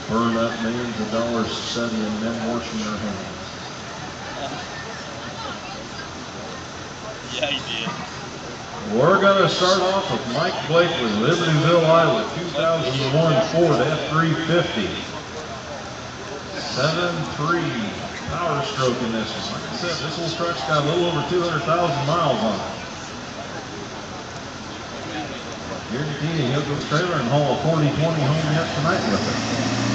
Burned up millions of dollars studying men washing their hands. Yeah, he did. We're going to start off with Mike Blakely, Libertyville, Iowa, 2001 Ford F350. 7.3 power stroke in this one. Like I said, this little truck's got a little over 200,000 miles on it. Guaranteed he'll go trailer and haul a 40-20 home yet tonight with it.